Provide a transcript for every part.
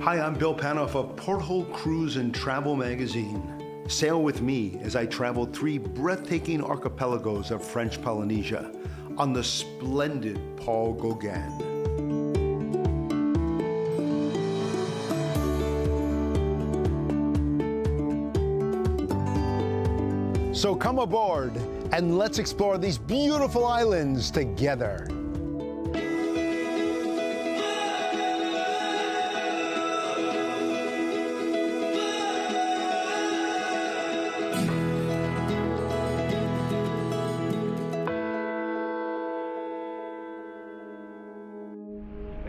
Hi, I'm Bill Panoff of Porthole Cruise and Travel magazine. Sail with me as I travel 3 breathtaking archipelagos of French Polynesia on the splendid Paul Gauguin. So come aboard and let's explore these beautiful islands together.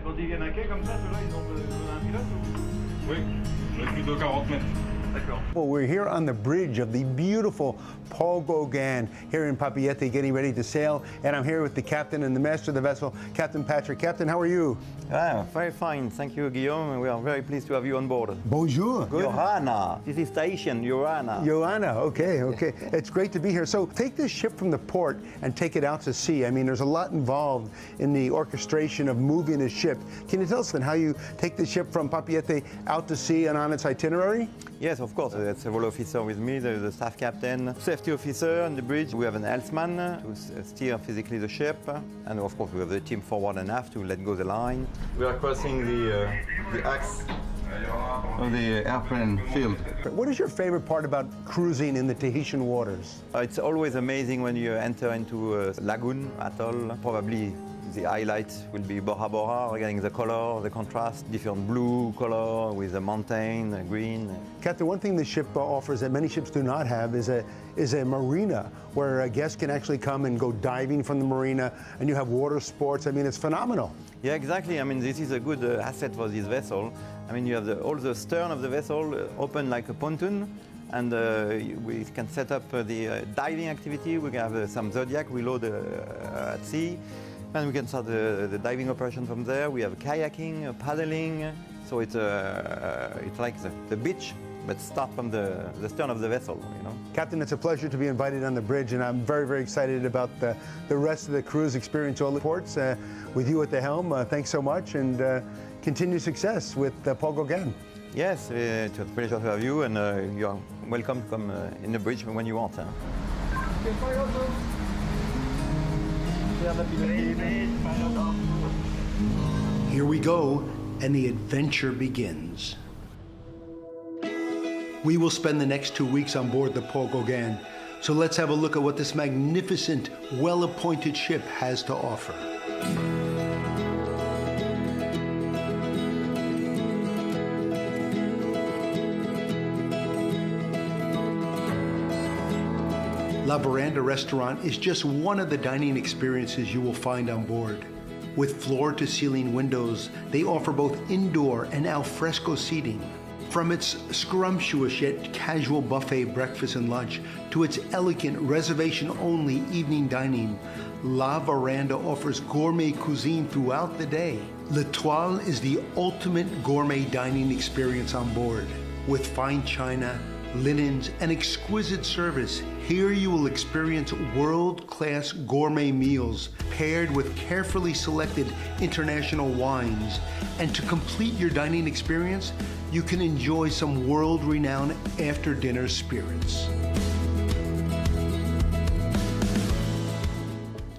Quand ils viennent à quai comme ça, ceux-là, ils ont besoin d'un pilote ou... Oui, plutôt 40 mètres. Well, we're here on the bridge of the beautiful Paul Gauguin here in Papeete, getting ready to sail. And I'm here with the captain and the master of the vessel, Captain Patrick. Captain, how are you? Very fine. Thank you, Guillaume. We are very pleased to have you on board. Bonjour. Good. Johanna. This is station, Johanna. Johanna, okay. It's great to be here. So take this ship from the port and take it out to sea. I mean, there's a lot involved in the orchestration of moving a ship. Can you tell us then how you take the ship from Papeete out to sea and on its itinerary? Yes, of course. There's several officers with me, the staff captain, safety officer on the bridge. We have an helmsman to steer physically the ship. And of course, we have the team forward and aft to let go the line. We are crossing the axe of the airplane field. What is your favorite part about cruising in the Tahitian waters? It's always amazing when you enter into a lagoon, atoll. Probably the highlight will be Bora Bora, regarding the color, the contrast, different blue color with the mountain, green. Captain, one thing the ship offers that many ships do not have is a marina where a guest can actually come and go diving from the marina, and you have water sports. I mean, it's phenomenal. Yeah, exactly. I mean, this is a good asset for this vessel. I mean, you have all the stern of the vessel open like a pontoon, and we can set up the diving activity. We can have some Zodiac, we load at sea. And we can start the diving operation from there. We have kayaking, paddling, so it's like the beach, but start from the stern of the vessel, you know. Captain, it's a pleasure to be invited on the bridge, and I'm very, very excited about the rest of the cruise experience, all the ports, with you at the helm. Thanks so much, and continued success with Paul Gauguin. Yes, it's a pleasure to have you, and you are welcome to come in the bridge when you want. Here we go, and the adventure begins. We will spend the next 2 weeks on board the Paul Gauguin, so let's have a look at what this magnificent, well-appointed ship has to offer. La Veranda restaurant is just one of the dining experiences you will find on board. With floor-to-ceiling windows, they offer both indoor and al fresco seating. From its scrumptious yet casual buffet breakfast and lunch to its elegant reservation-only evening dining, La Veranda offers gourmet cuisine throughout the day. L'Etoile is the ultimate gourmet dining experience on board. With fine china, linens, and exquisite service, here you will experience world-class gourmet meals paired with carefully selected international wines. And to complete your dining experience, you can enjoy some world-renowned after-dinner spirits.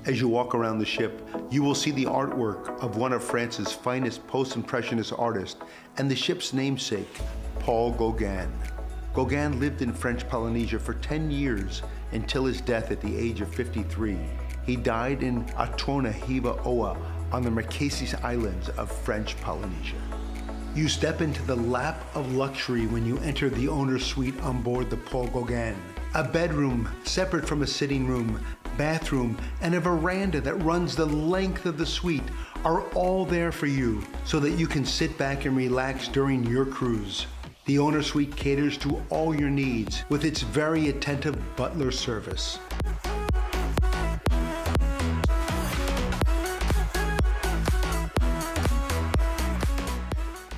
As you walk around the ship, you will see the artwork of one of France's finest post-impressionist artists and the ship's namesake, Paul Gauguin. Gauguin lived in French Polynesia for 10 years until his death at the age of 53. He died in Atrona Hiva Oa on the Marquesas Islands of French Polynesia. You step into the lap of luxury when you enter the owner's suite on board the Paul Gauguin. A bedroom separate from a sitting room, bathroom, and a veranda that runs the length of the suite are all there for you so that you can sit back and relax during your cruise. The owner suite caters to all your needs with its very attentive butler service.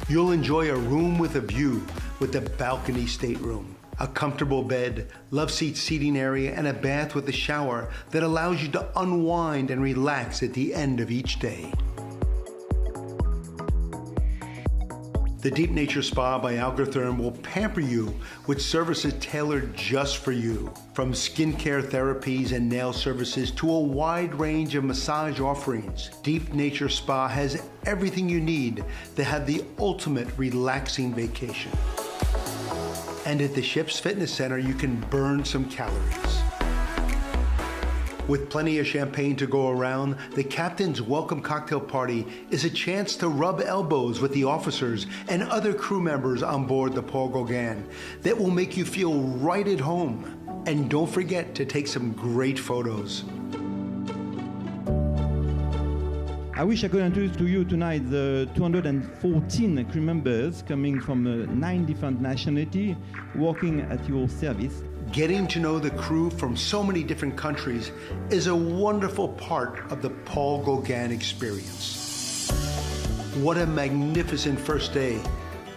You'll enjoy a room with a view with the balcony stateroom, a comfortable bed, love seat seating area, and a bath with a shower that allows you to unwind and relax at the end of each day. The Deep Nature Spa by Algotherm will pamper you with services tailored just for you. From skincare therapies and nail services to a wide range of massage offerings, Deep Nature Spa has everything you need to have the ultimate relaxing vacation. And at the ship's fitness center, you can burn some calories. With plenty of champagne to go around, the captain's welcome cocktail party is a chance to rub elbows with the officers and other crew members on board the Paul Gauguin that will make you feel right at home. And don't forget to take some great photos. I wish I could introduce to you tonight the 214 crew members coming from 9 different nationalities working at your service. Getting to know the crew from so many different countries is a wonderful part of the Paul Gauguin experience. What a magnificent first day.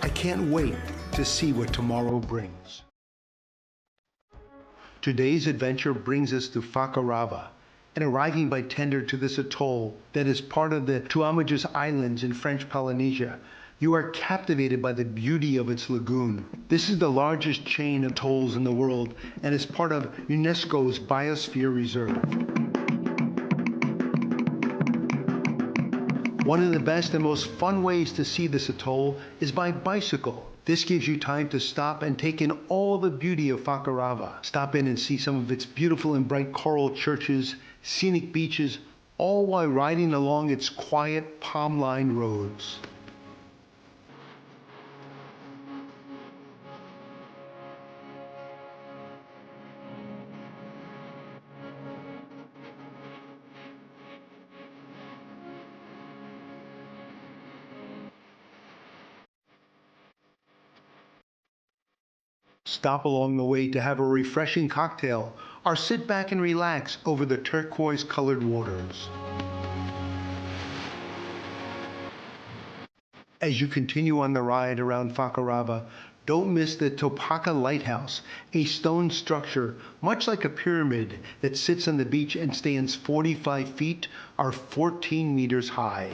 I can't wait to see what tomorrow brings. Today's adventure brings us to Fakarava, and arriving by tender to this atoll that is part of the Tuamajas Islands in French Polynesia, you are captivated by the beauty of its lagoon. This is the largest chain of atolls in the world and is part of UNESCO's Biosphere Reserve. One of the best and most fun ways to see this atoll is by bicycle. This gives you time to stop and take in all the beauty of Fakarava. Stop in and see some of its beautiful and bright coral churches, scenic beaches, all while riding along its quiet palm-lined roads. Stop along the way to have a refreshing cocktail or sit back and relax over the turquoise-colored waters. As you continue on the ride around Fakarava, don't miss the Topaka Lighthouse, a stone structure much like a pyramid that sits on the beach and stands 45 feet or 14 meters high.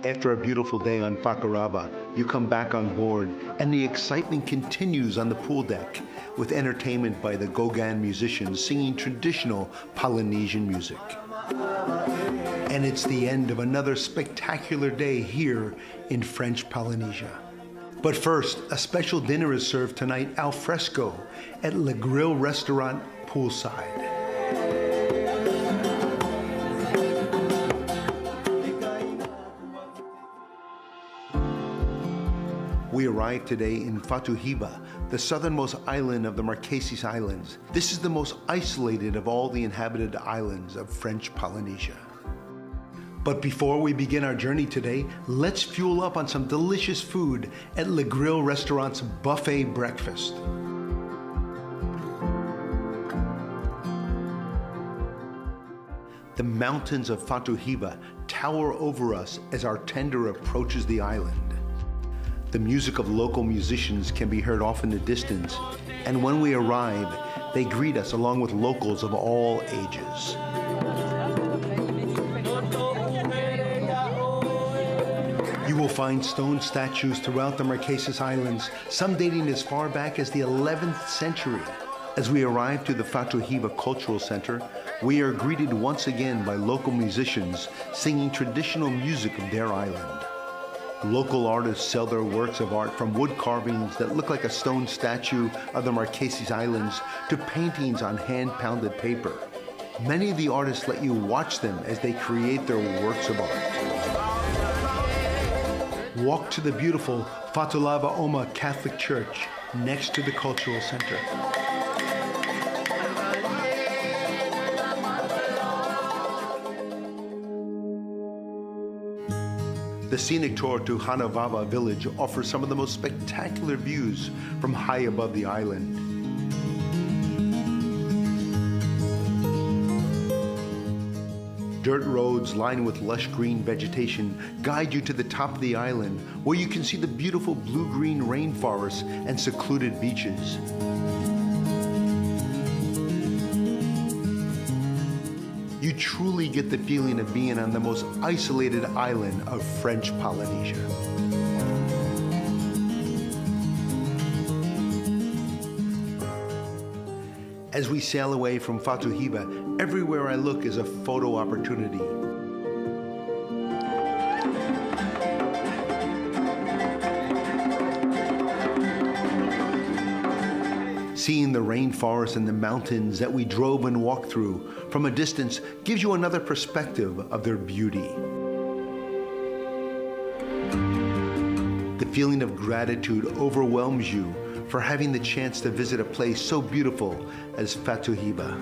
After a beautiful day on Fakarava, you come back on board and the excitement continues on the pool deck with entertainment by the Gauguin musicians singing traditional Polynesian music. And it's the end of another spectacular day here in French Polynesia. But first, a special dinner is served tonight al fresco at Le Grill Restaurant poolside. We arrived today in Fatuhiva, the southernmost island of the Marquesas Islands. This is the most isolated of all the inhabited islands of French Polynesia. But before we begin our journey today, let's fuel up on some delicious food at Le Grill Restaurant's buffet breakfast. The mountains of Fatuhiva tower over us as our tender approaches the island. The music of local musicians can be heard off in the distance, and when we arrive, they greet us along with locals of all ages. You will find stone statues throughout the Marquesas Islands, some dating as far back as the 11th century. As we arrive to the Fatuhiva Cultural Center, we are greeted once again by local musicians singing traditional music of their island. Local artists sell their works of art from wood carvings that look like a stone statue of the Marquesas Islands to paintings on hand-pounded paper. Many of the artists let you watch them as they create their works of art. Walk to the beautiful Fatulava Oma Catholic Church next to the Cultural Center. The scenic tour to Hanavava village offers some of the most spectacular views from high above the island. Dirt roads lined with lush green vegetation guide you to the top of the island, where you can see the beautiful blue-green rainforests and secluded beaches. truly get the feeling of being on the most isolated island of French Polynesia. As we sail away from Fatuhiba, everywhere I look is a photo opportunity. Seeing the rainforest and the mountains that we drove and walked through from a distance gives you another perspective of their beauty. The feeling of gratitude overwhelms you for having the chance to visit a place so beautiful as Fatuhiba.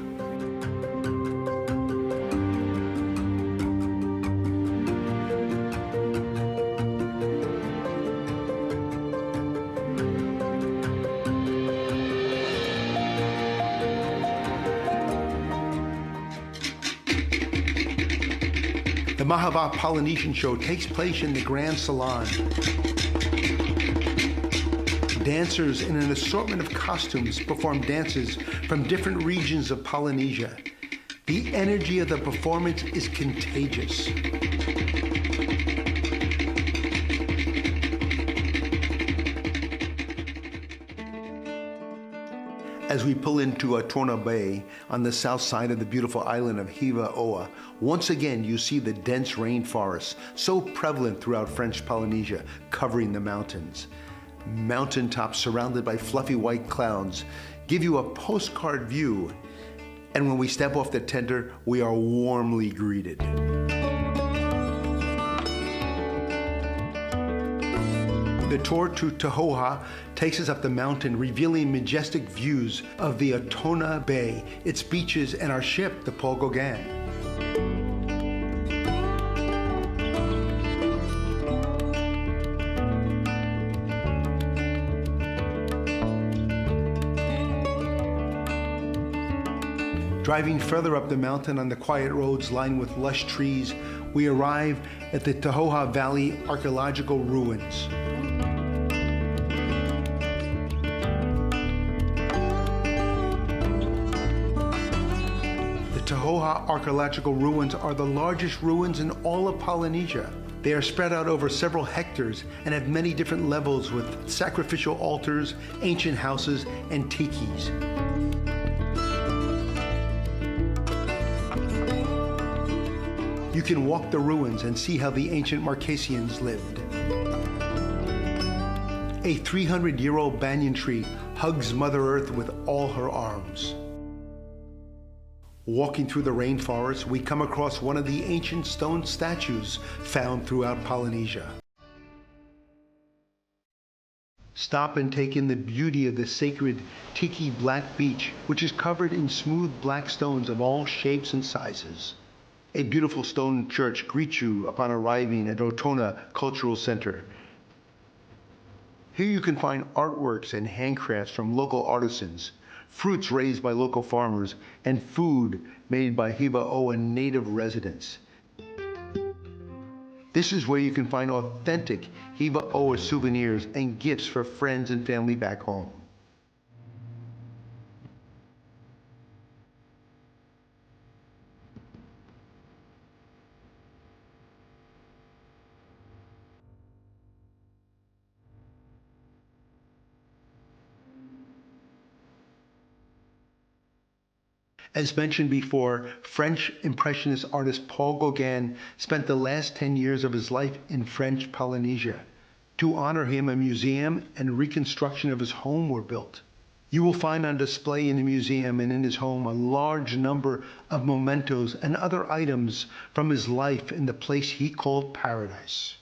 The Mahava Polynesian Show takes place in the Grand Salon. Dancers in an assortment of costumes perform dances from different regions of Polynesia. The energy of the performance is contagious. As we pull into Atona Bay on the south side of the beautiful island of Hiva Oa, once again you see the dense rainforest so prevalent throughout French Polynesia, covering the mountains. Mountaintops surrounded by fluffy white clouds give you a postcard view, and when we step off the tender, we are warmly greeted. The tour to Tahoha takes us up the mountain, revealing majestic views of the Atona Bay, its beaches, and our ship, the Paul Gauguin. Driving further up the mountain on the quiet roads lined with lush trees, we arrive at the Tahoha Valley archaeological ruins. The Tahoha archaeological ruins are the largest ruins in all of Polynesia. They are spread out over several hectares and have many different levels with sacrificial altars, ancient houses, and tikis. You can walk the ruins and see how the ancient Marquesians lived. A 300-year-old banyan tree hugs Mother Earth with all her arms. Walking through the rainforest, we come across one of the ancient stone statues found throughout Polynesia. Stop and take in the beauty of the sacred Tiki Black Beach, which is covered in smooth black stones of all shapes and sizes. A beautiful stone church greets you upon arriving at Otona Cultural Center. Here you can find artworks and handcrafts from local artisans, fruits raised by local farmers, and food made by Hiva Oa native residents. This is where you can find authentic Hiva Oa souvenirs and gifts for friends and family back home. As mentioned before, French Impressionist artist Paul Gauguin spent the last 10 years of his life in French Polynesia. To honor him, a museum and reconstruction of his home were built. You will find on display in the museum and in his home a large number of mementos and other items from his life in the place he called paradise.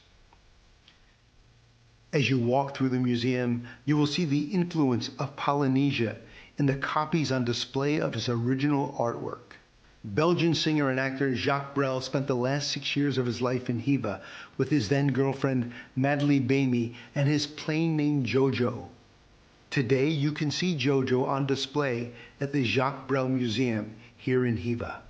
As you walk through the museum, you will see the influence of Polynesia in the copies on display of his original artwork. Belgian singer and actor Jacques Brel spent the last 6 years of his life in Hiva with his then-girlfriend Madeleine Bamy and his plane named Jojo. Today you can see Jojo on display at the Jacques Brel Museum here in Hiva.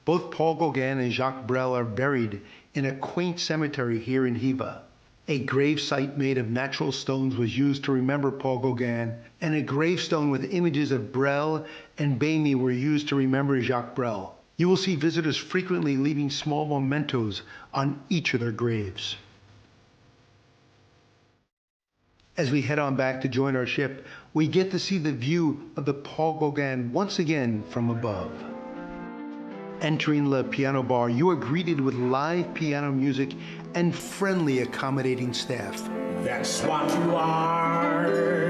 Both Paul Gauguin and Jacques Brel are buried in a quaint cemetery here in Hiva. A grave site made of natural stones was used to remember Paul Gauguin, and a gravestone with images of Brel and Bamy were used to remember Jacques Brel. You will see visitors frequently leaving small mementos on each of their graves. As we head on back to join our ship, we get to see the view of the Paul Gauguin once again from above. Entering the piano bar, you are greeted with live piano music and friendly, accommodating staff. That's what you are.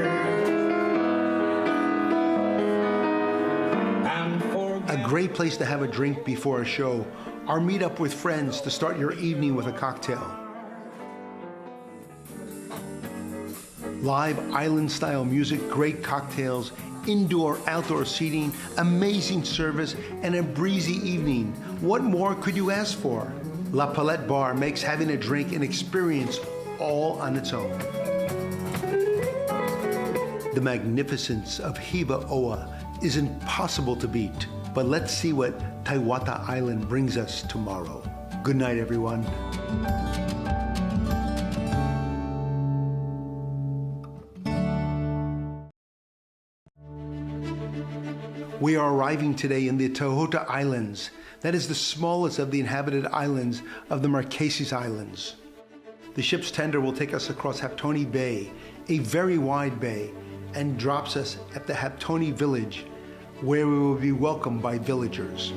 A great place to have a drink before a show, or meet up with friends to start your evening with a cocktail. Live island-style music, great cocktails, indoor-outdoor seating, amazing service, and a breezy evening. What more could you ask for? La Palette Bar makes having a drink an experience all on its own. The magnificence of Hiva Oa is impossible to beat, but let's see what Taiwata Island brings us tomorrow. Good night, everyone. We are arriving today in the Tahota Islands. That is the smallest of the inhabited islands of the Marquesas Islands. The ship's tender will take us across Haptoni Bay, a very wide bay, and drops us at the Haptoni village, where we will be welcomed by villagers.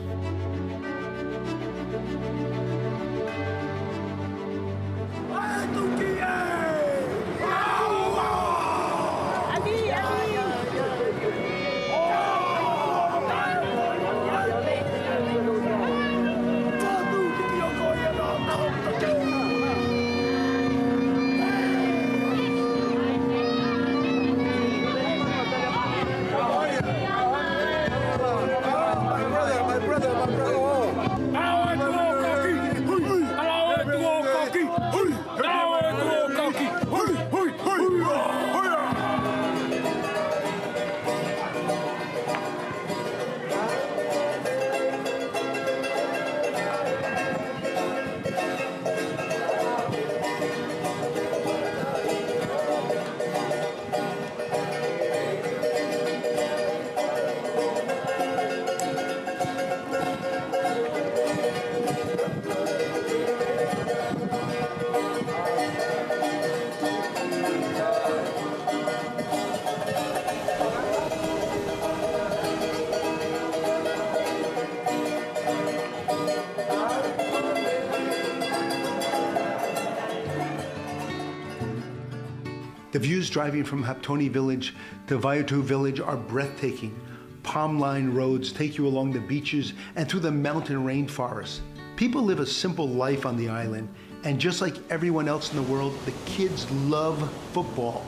The views driving from Haptoni village to Vanuatu village are breathtaking. Palm-lined roads take you along the beaches and through the mountain rainforest. People live a simple life on the island, and just like everyone else in the world, the kids love football.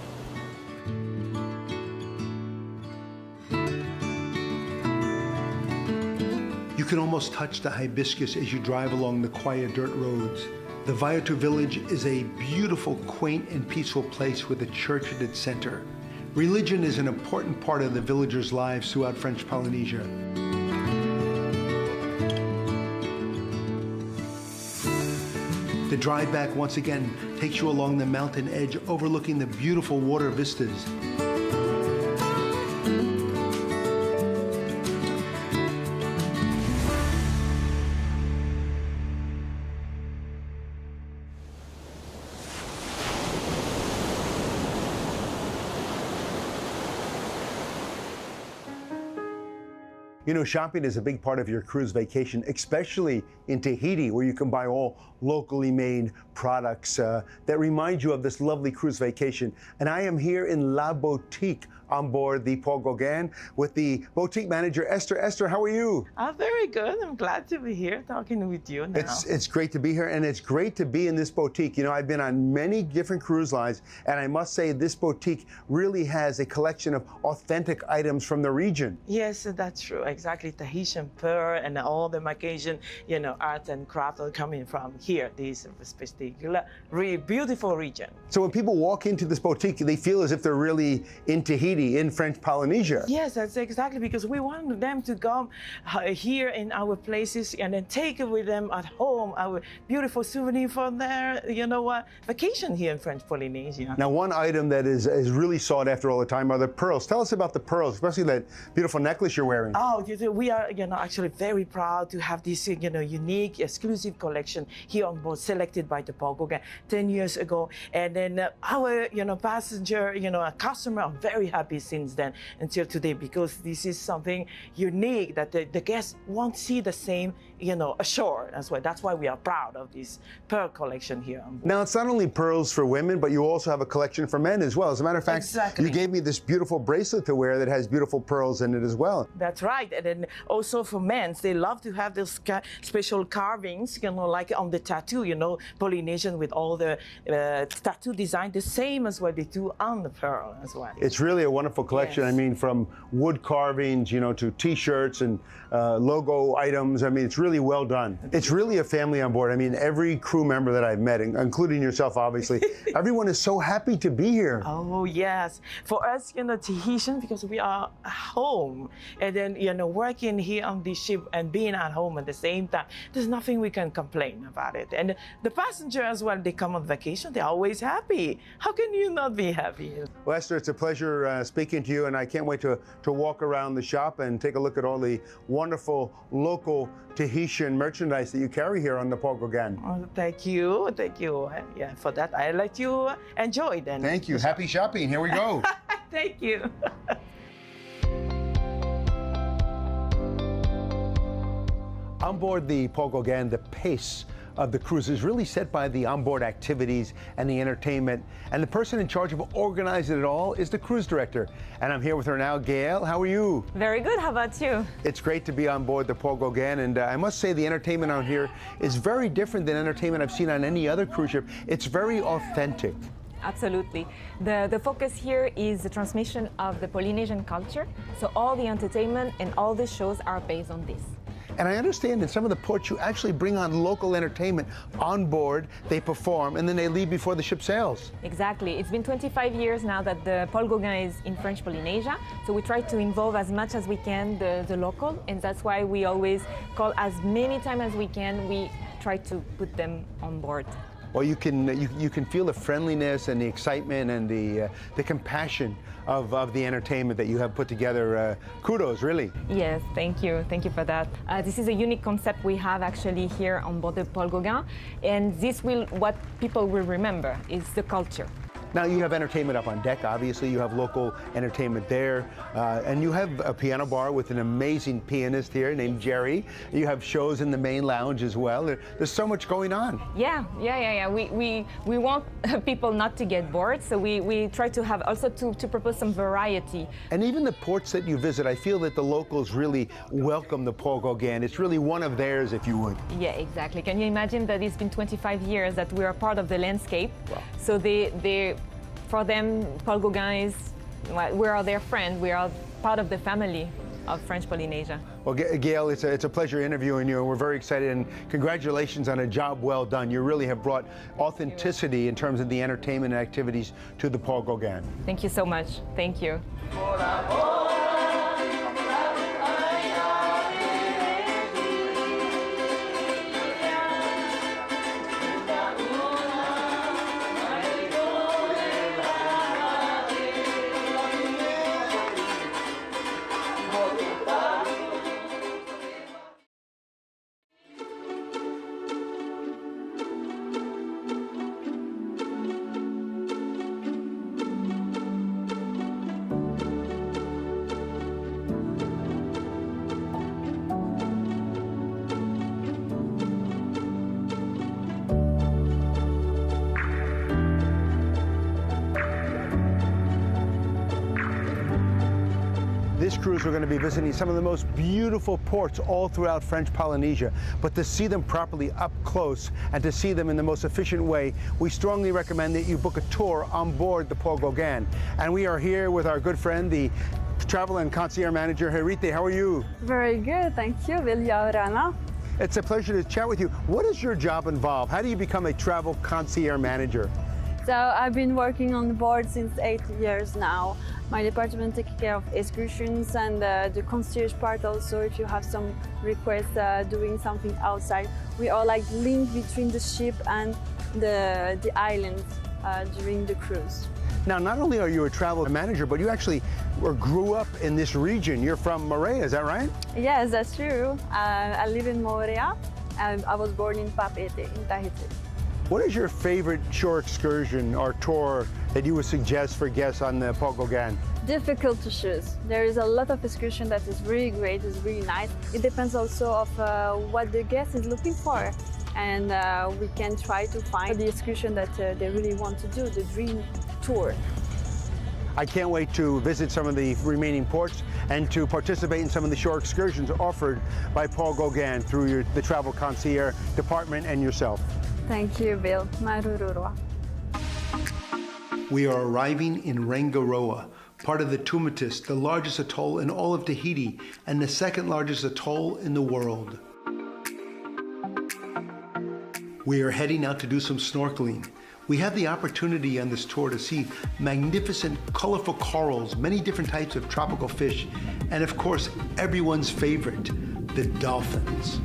You can almost touch the hibiscus as you drive along the quiet dirt roads. The Vanuatu village is a beautiful, quaint, and peaceful place with a church at its center. Religion is an important part of the villagers' lives throughout French Polynesia. The drive back once again takes you along the mountain edge overlooking the beautiful water vistas. You know, shopping is a big part of your cruise vacation, especially in Tahiti, where you can buy all locally made products that remind you of this lovely cruise vacation. And I am here in La Boutique on board the Paul Gauguin with the boutique manager, Esther. Esther, how are you? Very good. I'm glad to be here talking with you now. It's great to be here, and it's great to be in this boutique. You know, I've been on many different cruise lines, and I must say this boutique really has a collection of authentic items from the region. Yes, that's true. Exactly. Tahitian pearl and all the Marquesian, you know, art and craft are coming from here, this particular really beautiful region. So when people walk into this boutique, they feel as if they're really in Tahiti, in French Polynesia. Yes, that's exactly, because we want them to come here in our places and then take it with them at home, our beautiful souvenir from their, you know, vacation here in French Polynesia. Now, one item that is really sought after all the time are the pearls. Tell us about the pearls, especially that beautiful necklace you're wearing. Oh, we are, actually very proud to have this, unique, exclusive collection here on board, selected by the Paul Gauguin 10 years ago. And then our, passenger, our customer are very happy since then until today, because this is something unique that the guests won't see the same, ashore as well. That's why we are proud of this pearl collection here on board. Now, it's not only pearls for women, but you also have a collection for men as well. As a matter of fact, Exactly. you gave me this beautiful bracelet to wear that has beautiful pearls in it as well. That's right. And then also for men, they love to have those special carvings, like on the tattoo, Polynesian with all the tattoo design, the same as what they do on the pearl as well. It's really a wonderful collection. Yes. I mean, from wood carvings, to T-shirts and logo items. I mean, it's really well done. It's really a family on board. I mean, every crew member that I've met, including yourself, obviously, everyone is so happy to be here. Oh, yes. For us, Tahitian, because we are home, and then, working here on the ship and being at home at the same time, there's nothing we can complain about it. And the passenger as well, they come on vacation, they're always happy. How can you not be happy? Well, Esther, it's a pleasure speaking to you, and I can't wait to walk around the shop and take a look at all the wonderful local Tahitian merchandise that you carry here on the Paul Gauguin. Oh, thank you. Thank you. Yeah, for that, I'll let you enjoy then. Thank you. Happy shopping. Here we go. Thank you. On board the Paul Gauguin, the pace of the cruise is really set by the onboard activities and the entertainment. And the person in charge of organizing it all is the cruise director. And I'm here with her now. Gail, how are you? Very good. How about you? It's great to be on board the Paul Gauguin. And I must say the entertainment on here is very different than entertainment I've seen on any other cruise ship. It's very authentic. Absolutely. The focus here is the transmission of the Polynesian culture. So all the entertainment and all the shows are based on this. And I understand in some of the ports you actually bring on local entertainment on board, they perform, and then they leave before the ship sails. Exactly. It's been 25 years now that the Paul Gauguin is in French Polynesia, so we try to involve as much as we can the local, and that's why we always call as many times as we can. We try to put them on board. Well, you can feel the friendliness and the excitement and the compassion of the entertainment that you have put together. Kudos, really. Yes, thank you. Thank you for that. This is a unique concept we have actually here on board the Paul Gauguin, and what people will remember is the culture. Now, you have entertainment up on deck, obviously. You have local entertainment there. And you have a piano bar with an amazing pianist here named Jerry. You have shows in the main lounge as well. There's so much going on. Yeah. We want people not to get bored, so we try to have also to propose some variety. And even the ports that you visit, I feel that the locals really welcome the Paul Gauguin. It's really one of theirs, if you would. Yeah, exactly. Can you imagine that it's been 25 years that we are part of the landscape? Wow. So for them, Paul Gauguin is, we are their friend. We are part of the family of French Polynesia. Well, Gail, it's a pleasure interviewing you, and we're very excited, and congratulations on a job well done. You really have brought authenticity in terms of the entertainment and activities to the Paul Gauguin. Thank you so much. Thank you. This cruise, we're going to be visiting some of the most beautiful ports all throughout French Polynesia. But to see them properly up close and to see them in the most efficient way, we strongly recommend that you book a tour on board the Paul Gauguin. And we are here with our good friend, the travel and concierge manager, Felipe. How are you? Very good, thank you, Vilja. It's a pleasure to chat with you. What does your job involve? How do you become a travel concierge manager? So I've been working on the board since 8 years now. My department takes care of excursions and the concierge part also. If you have some requests doing something outside, we are like link between the ship and the island during the cruise. Now, not only are you a travel manager, but you actually grew up in this region. You're from Marrou, is that right? Yes, that's true. I live in Moorea, and I was born in Papeete, in Tahiti. What is your favorite shore excursion or tour that you would suggest for guests on the Paul Gauguin? Difficult to choose. There is a lot of excursion that is really great, is really nice. It depends also of what the guest is looking for. And we can try to find the excursion that they really want to do, the dream tour. I can't wait to visit some of the remaining ports and to participate in some of the shore excursions offered by Paul Gauguin through the Travel Concierge department and yourself. Thank you, Bill. Marrou. We are arriving in Rangiroa, part of the Tumitis, the largest atoll in all of Tahiti and the second largest atoll in the world. We are heading out to do some snorkeling. We have the opportunity on this tour to see magnificent, colorful corals, many different types of tropical fish, and of course, everyone's favorite, the dolphins.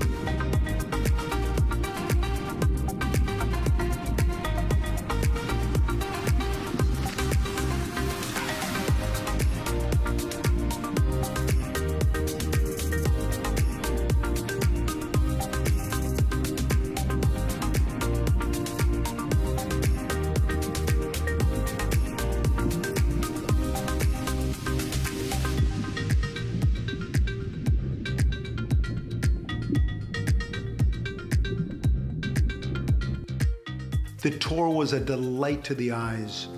The tour was a delight to the eyes.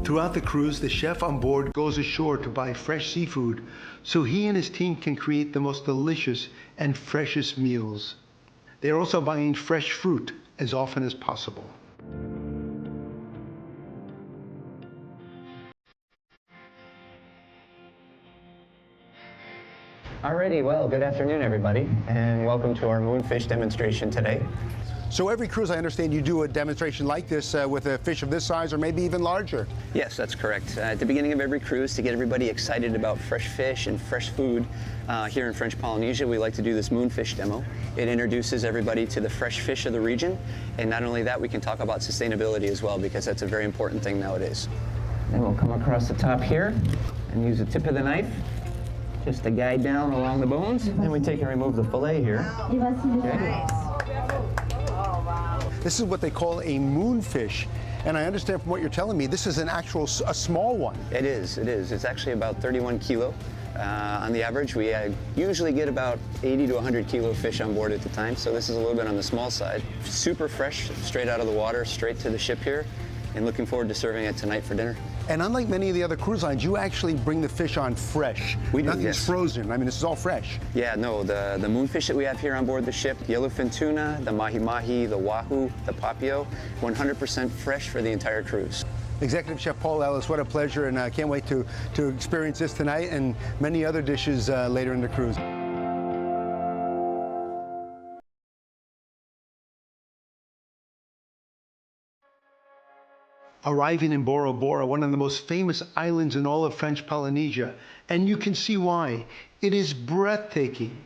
Throughout the cruise, the chef on board goes ashore to buy fresh seafood so he and his team can create the most delicious and freshest meals. They're also buying fresh fruit as often as possible. Alrighty, well, good afternoon, everybody, and welcome to our moonfish demonstration today. So every cruise, I understand you do a demonstration like this with a fish of this size or maybe even larger. Yes, that's correct. At the beginning of every cruise, to get everybody excited about fresh fish and fresh food, here in French Polynesia, we like to do this moonfish demo. It introduces everybody to the fresh fish of the region, and not only that, we can talk about sustainability as well, because that's a very important thing nowadays. Then we'll come across the top here and use the tip of the knife just to guide down along the bones. Then we take and remove the fillet here. Okay. This is what they call a moonfish. And I understand from what you're telling me, this is a small one. It is. It's actually about 31 kilo. On the average, we usually get about 80 to 100 kilo fish on board at the time, so this is a little bit on the small side. Super fresh, straight out of the water, straight to the ship here, and looking forward to serving it tonight for dinner. And unlike many of the other cruise lines, you actually bring the fish on fresh. We do, Nothing's yes. frozen. I mean, this is all fresh. Yeah, no, the moonfish that we have here on board the ship, the yellowfin tuna, the mahi-mahi, the wahoo, the papio, 100% fresh for the entire cruise. Executive Chef Paul Ellis, what a pleasure, and I can't wait to experience this tonight and many other dishes later in the cruise. Arriving in Bora Bora, one of the most famous islands in all of French Polynesia, and you can see why. It is breathtaking.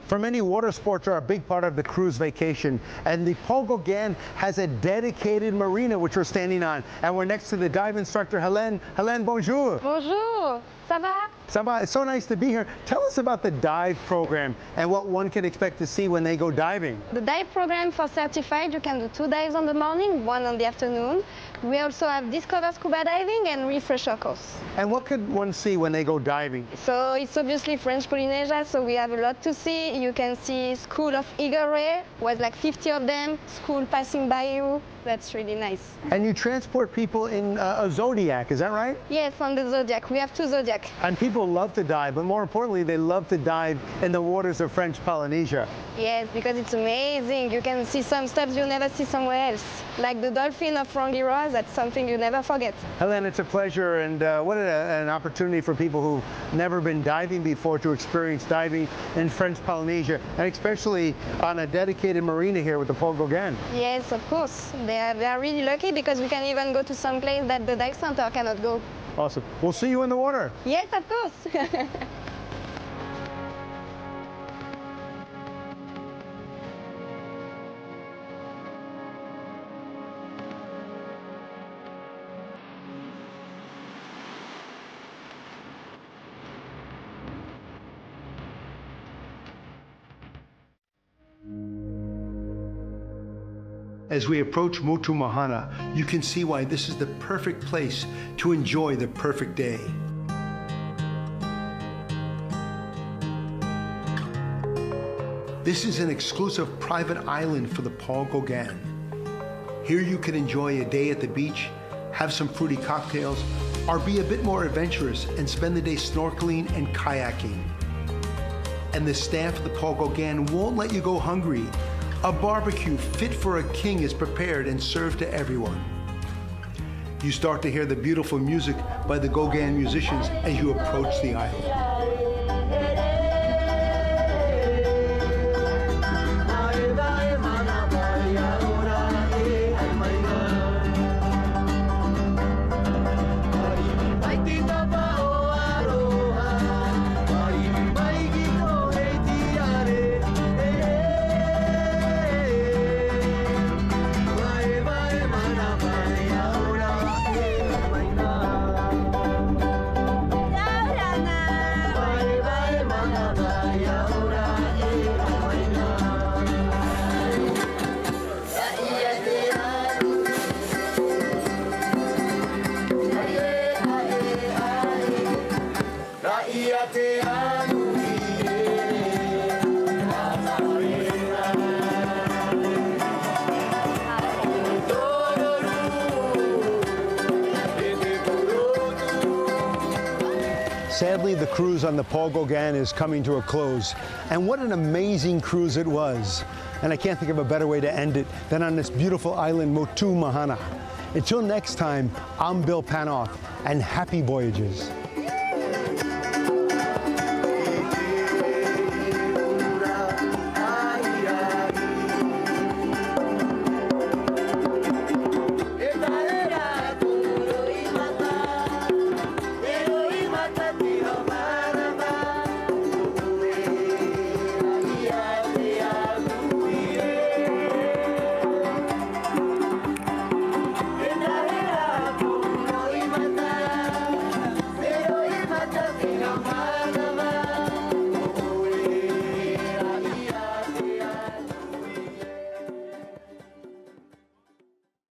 For many, water sports are a big part of the cruise vacation, and the Paul Gauguin has a dedicated marina which we're standing on, and we're next to the dive instructor, Hélène. Hélène, bonjour. Bonjour, ça va? Ça va? It's so nice to be here. Tell us about the dive program and what one can expect to see when they go diving. The dive program for certified, you can do 2 dives on the morning, 1 on the afternoon. We also have Discover Scuba Diving and Refresher course. And what could one see when they go diving? So it's obviously French Polynesia, so we have a lot to see. You can see School of Eagle Ray, was like 50 of them, school passing by you. That's really nice. And you transport people in a Zodiac, is that right? Yes, on the Zodiac. We have 2 Zodiac. And people love to dive, but more importantly, they love to dive in the waters of French Polynesia. Yes, because it's amazing. You can see some stuff you never see somewhere else. Like the dolphin of Rangiroa, that's something you never forget. Hélène, it's a pleasure, and what an opportunity for people who've never been diving before to experience diving in French Polynesia, and especially on a dedicated marina here with the Paul Gauguin. Yes, of course. They are really lucky because we can even go to some place that the dive center cannot go. Awesome. We'll see you in the water. Yes, of course. As we approach Motu Mahana, you can see why this is the perfect place to enjoy the perfect day. This is an exclusive private island for the Paul Gauguin. Here you can enjoy a day at the beach, have some fruity cocktails, or be a bit more adventurous and spend the day snorkeling and kayaking. And the staff of the Paul Gauguin won't let you go hungry. A barbecue fit for a king is prepared and served to everyone. You start to hear the beautiful music by the Gauguin musicians as you approach the island. Sadly, the cruise on the Paul Gauguin is coming to a close. And what an amazing cruise it was. And I can't think of a better way to end it than on this beautiful island, Motu Mahana. Until next time, I'm Bill Panoff, and happy voyages.